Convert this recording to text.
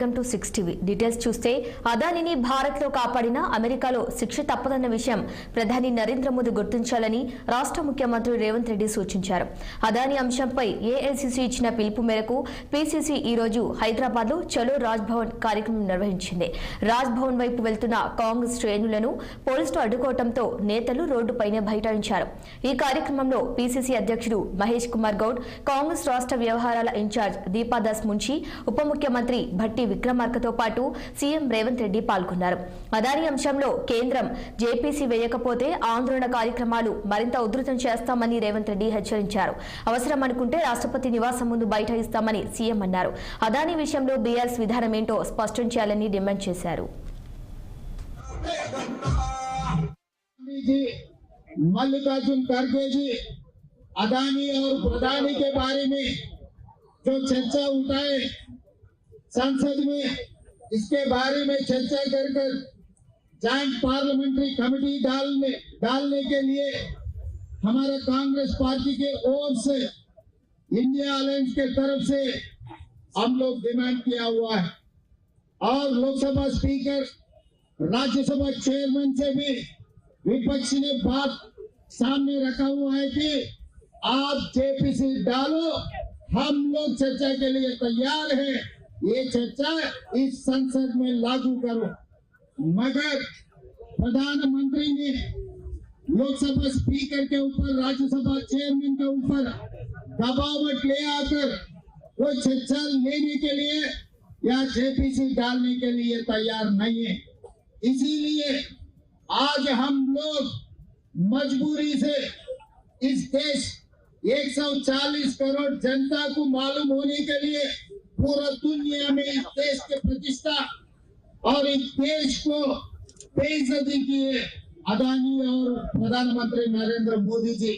Welcome to 6 TV details చూస్తే అదానిని భారత్లో కాపాడిన అమెరికాలో శిక్ష తప్పదన్న విషయం ప్రధాని నరేంద్ర మోదీ గుర్తించాలని రాష్ట్ర ముఖ్యమంత్రి రేవంత్ రెడ్డి సూచించారు. అదాని అంశంపై ఏఐసీసీ ఇచ్చిన పిలుపు మేరకు పీసీసీ ఈ రోజు హైదరాబాద్లో చలో రాజ్ భవన్ కార్యక్రమం నిర్వహించింది. రాజ్ భవన్ వైపు వెళ్తున్న కాంగ్రెస్ శ్రేణులను పోలీసులు అడ్డుకోవడంతో నేతలు రోడ్డుపైనే బైఠాయించారు. ఈ కార్యక్రమంలో పీసీసీ అధ్యక్షుడు మహేష్ కుమార్ గౌడ్, కాంగ్రెస్ రాష్ట్ర వ్యవహారాల ఇన్ఛార్జ్ దీపాదాస్ మున్షి, ఉప ముఖ్యమంత్రి భట్టి విక్రమార్కతో పాటు సీఎం రేవంత్ రెడ్డి పాల్గొన్నారు. అదాని అంశంలో కేంద్రం జేపీసీ వేయకపోతే ఆందోళన కార్యక్రమాలు మరింత ఉధృతం చేస్తామని రేవంత్ రెడ్డి హెచ్చరించారు. అవసరం అనుకుంటే రాష్ట్రపతి నివాసం ముందు బైఠాయిస్తామని సీఎం అన్నారు. అదాని విషయంలో బీఆర్ఎస్ విధానం ఏంటో స్పష్టం చేయాలని డిమాండ్ చేశారు. मल्लिकार्जुन खड़गे जी अदानी और प्रधानी के बारे में जो चर्चा उठाए संसद में, इसके बारे में चर्चा कर जॉइंट पार्लियामेंट्री कमेटी डालने के लिए हमारा कांग्रेस पार्टी के ओर से इंडिया अलायंस के तरफ से हम लोग डिमांड किया हुआ है और लोकसभा स्पीकर, राज्यसभा चेयरमैन से भी विपक्ष ने बात सामने रखा हुआ है कि आप जेपीसी डालो, हम लोग चर्चा के लिए तैयार हैं, ये चर्चा इस संसद में लागू करो। मगर प्रधानमंत्री ने लोकसभा स्पीकर के ऊपर, राज्यसभा चेयरमैन के ऊपर दबावट ले आकर वो चर्चा लेने के लिए या जेपीसी डालने के लिए तैयार नहीं है। इसीलिए आज हम लोग मजबूरी से इस देश 140 करोड़ जनता को मालूम होने के लिए पूरा दुनिया में इस देश के प्रतिष्ठा और इस देश को बेइज्जती किए अदानी और प्रधानमंत्री नरेंद्र मोदी जी।